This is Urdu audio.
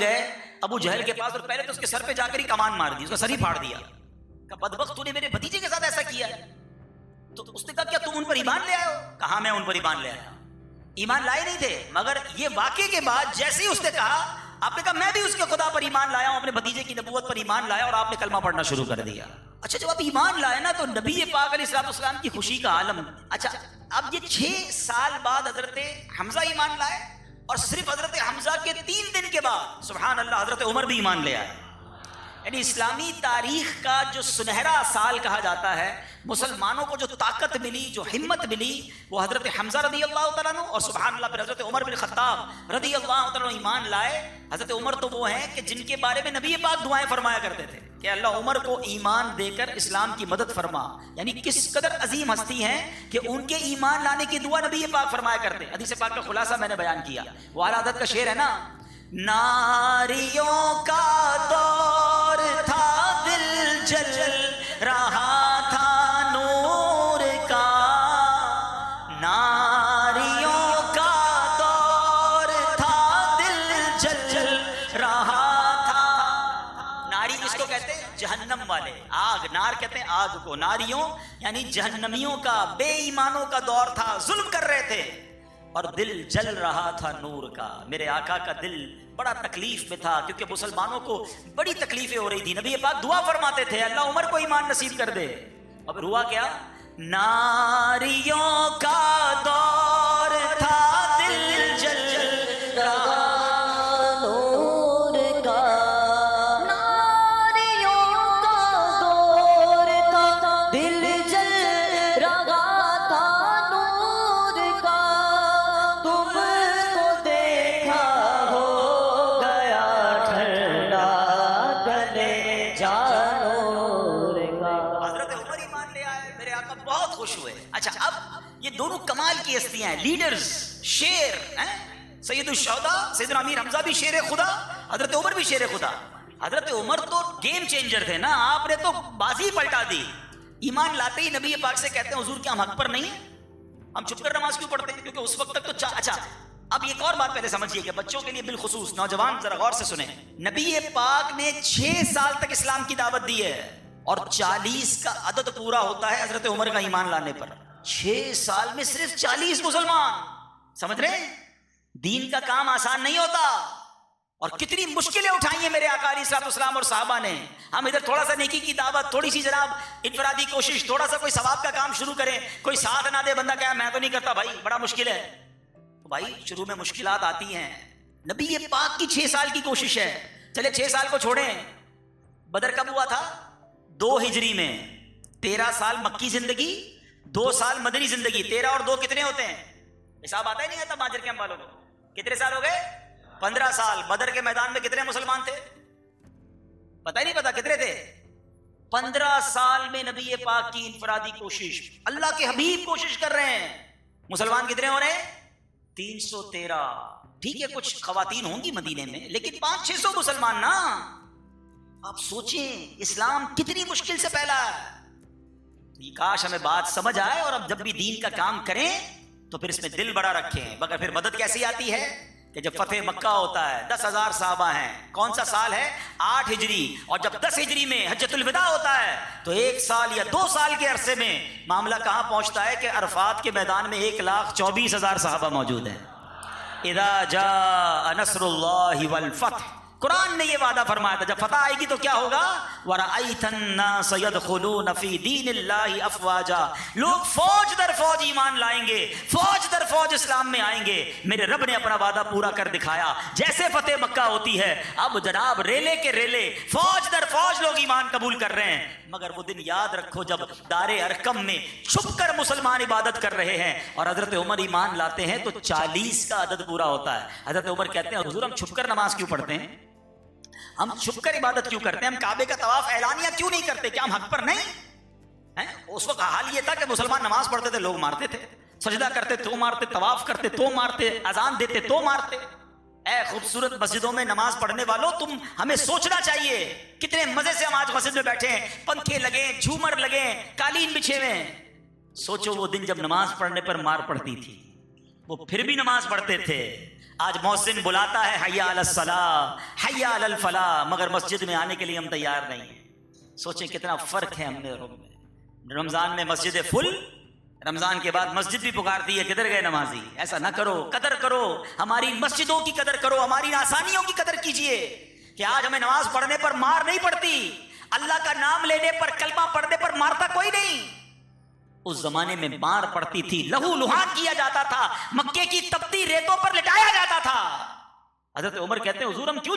گئے ابو جہل کے پاس اور پہلے تو اس کے سر پہ جا کر ہی کمان مار دی، اس کا سر ہی پھاڑ دیا. کہ بدبخت تو نے میرے بھتیجے کے ساتھ ایسا کیا ہے. تو اس نے کہا کیا تم ان پر ایمان لے آئے ہو؟ کہا میں ان پر ایمان لے آیا. ایمان لائے نہیں تھے، مگر یہ واقعے کے بعد جیسے ہی اس نے کہا، آپ نے کہا میں بھی اس کے خدا پر ایمان لایا ہوں، اپنے بھتیجے کی نبوت پر ایمان لایا، اور آپ نے کلمہ پڑھنا شروع کر دیا. اچھا جب آپ ایمان لائے نا تو نبی پاک علیہ السلام کی خوشی کا عالم. اچھا اب یہ 6 سال بعد حضرت حمزہ ایمان لائے، اور صرف حضرت حمزہ کے 3 دن کے بعد سبحان اللہ حضرت عمر بھی ایمان لے آئے. یعنی اسلامی تاریخ کا جو سنہرا سال کہا جاتا ہے، مسلمانوں کو جو طاقت ملی، جو ہمت ملی، وہ حضرت حمزہ رضی اللہ تعالیٰ عنہ اور سبحان اللہ پھر حضرت عمر بن خطاب رضی اللہ تعالیٰ عنہ ایمان لائے. حضرت عمر تو وہ ہیں کہ جن کے بارے میں نبی پاک دعائیں فرمایا کرتے تھے کہ اللہ عمر کو ایمان دے کر اسلام کی مدد فرما. یعنی کس قدر عظیم ہستی ہیں کہ ان کے ایمان لانے کی دعا نبی پاک فرمایا کرتے. حدیث پاک کا خلاصہ میں نے بیان کیا. وہ اعلیٰ حضرت کا شعر ہے نا، ناریوں کا دور تھا دل جل رہا تھا نور کا، ناریوں کا دور تھا دل جل رہا تھا. ناری کس کو کہتے ہیں؟ جہنم والے. آگ، نار کہتے ہیں آگ کو، ناریوں یعنی جہنمیوں کا، بے ایمانوں کا دور تھا، ظلم کر رہے تھے، اور دل جل رہا تھا نور کا. میرے آقا کا دل بڑا تکلیف میں تھا کیونکہ مسلمانوں کو بڑی تکلیفیں ہو رہی تھی. نبی پاک دعا فرماتے تھے اللہ عمر کو ایمان نصیب کر دے. اب ہوا کیا؟ ناریوں کا دور تھا دل جل رہا نور کا، ناریوں کا دور تھا دل جل رہا تھا نور کا، تم کو دیکھا ہو گیا ٹھنڈا گلے جانور کا. حضرت عمر ایمان لے آئے، میرے آقا بہت خوش ہوئے. اچھا اب یہ دونوں کمال کی ہستیاں ہیں، لیڈرز، شیر ہیں. سید الشہداء سیدنا امیر حمزہ بھی شیر خدا، حضرت عمر بھی شیر خدا. حضرت عمر تو گیم چینجر تھے نا، آپ نے تو بازی پلٹا دی. ایمان لاتے ہی نبی پاک سے کہتے ہیں حضور کیا ہم حق پر نہیں ہیں؟ ہم چھپ کر نماز کیوں پڑھتے ہیں؟ کیونکہ اس وقت تک تو اچھا اب ایک اور بات پہلے سمجھیے کہ بچوں کے لیے بالخصوص، نوجوان ذرا غور سے سنیں. نبی پاک نے 6 سال تک اسلام کی دعوت دی ہے، اور 40 کا عدد پورا ہوتا ہے حضرت عمر کا ایمان لانے پر. 6 سال میں صرف 40 مسلمان. سمجھ رہے ہیں؟ دین کا کام آسان نہیں ہوتا، اور کتنی مشکلیں اٹھائی ہیں میرے آقا علیہ الصلوۃ والسلام اور صحابہ نے. ہم ادھر تھوڑا سا نیکی کی دعوت، تھوڑی سی جناب انفرادی کوشش، تھوڑا سا کوئی ثواب کا کام شروع کریں، کوئی ساتھ نہ دے، بندہ کہے میں تو نہیں کرتا بھائی بڑا مشکل ہے. تو بھائی شروع میں مشکلات آتی ہیں. نبی پاک کی 6 سال کی کوشش ہے. چلے 6 سال کو چھوڑیں، بدر کب ہوا تھا؟ 2 ہجری میں. 13 سال مکی زندگی، 2 سال مدنی زندگی. 13 اور 2 کتنے ہوتے ہیں؟ حساب آتا ہی نہیں آتا ماجر کیمپ والوں کو. کتنے سال ہو گئے؟ 15 سال. بدر کے میدان میں کتنے مسلمان تھے؟ پتہ ہی نہیں پتا کتنے تھے. 15 سال میں نبی پاک کی انفرادی کوشش، اللہ کے حبیب کوشش کر رہے ہیں. مسلمان کتنے ہو رہے ہیں؟ 313. ٹھیک ہے کچھ خواتین ہوں گی مدینے میں، لیکن 500-600 مسلمان نا. آپ سوچیں اسلام کتنی مشکل سے پھیلا ہے. کاش ہمیں بات سمجھ آئے، اور اب جب بھی دین کا کام کریں تو پھر اس میں دل بڑا رکھیں. مگر پھر مدد کیسی آتی ہے کہ جب فتح مکہ ہوتا ہے، 10,000 صحابہ ہیں. کون سا سال ہے؟ 8 ہجری. اور جب 10 ہجری میں حجۃ الوداع ہوتا ہے تو 1 سال یا 2 سال کے عرصے میں معاملہ کہاں پہنچتا ہے کہ عرفات کے میدان میں 1,24,000 صحابہ موجود ہیں. اذا جاء نصر اللہ والفتح، قرآن نے یہ وعدہ فرمایا تھا جب فتح آئے گی تو کیا ہوگا؟ وَرَأَيْتَ النَّاسَ يَدْخُلُونَ فِي دِينِ اللَّهِ أَفْوَاجًا، لوگ فوج در فوج ایمان لائیں گے، فوج در فوج اسلام میں آئیں گے. میرے رب نے اپنا وعدہ پورا کر دکھایا. جیسے فتح مکہ ہوتی ہے اب جناب ریلے کے ریلے فوج در فوج لوگ ایمان قبول کر رہے ہیں. مگر وہ دن یاد رکھو جب دار ارقم میں چھپ کر مسلمان عبادت کر رہے ہیں اور حضرت عمر ایمان لاتے ہیں تو 40 کا عدد پورا ہوتا ہے. حضرت عمر کہتے ہیں حضور ہم چھپ کر نماز کیوں پڑھتے ہیں؟ ہم چھپ کر عبادت کیوں کرتے ہیں؟ ہم کعبے کا طواف اعلانیہ کیوں نہیں کرتے؟ کیا ہم حق پر نہیں ہیں؟ اس وقت حال یہ تھا کہ مسلمان نماز پڑھتے تھے لوگ مارتے تھے، سجدہ کرتے تو مارتے، طواف کرتے تو مارتے، اذان دیتے تو مارتے. اے خوبصورت مسجدوں میں نماز پڑھنے والوں، تم ہمیں سوچنا چاہیے کتنے مزے سے ہم آج مسجد میں بیٹھے ہیں، پنکھے لگے، جھومر لگے، قالین بچھے ہوئے ہیں. سوچو وہ دن جب نماز پڑھنے پر مار پڑتی تھی، وہ پھر بھی نماز پڑھتے تھے. آج محسن بلاتا ہے حی علی الصلاۃ حی علی الفلاح، مگر مسجد میں آنے کے لیے ہم تیار نہیں ہیں۔ سوچیں کتنا فرق ہے ہم میں اور ان میں۔ رمضان میں مسجد فل، رمضان کے بعد مسجد بھی پکارتی ہے کدھر گئے نمازی۔ ایسا نہ کرو، قدر کرو، ہماری مسجدوں کی قدر کرو، ہماری آسانیوں کی قدر کیجئے کہ آج ہمیں نماز پڑھنے پر مار نہیں پڑتی، اللہ کا نام لینے پر، کلمہ پڑھنے پر مارتا کوئی نہیں۔ اس زمانے میں مار پڑتی تھی، لہو لہان کیا جاتا تھا، مکے کی تپتی ریتوں پر لٹایا جاتا تھا۔ حضرت عمر کہتے ہیں حضور ہم کیوں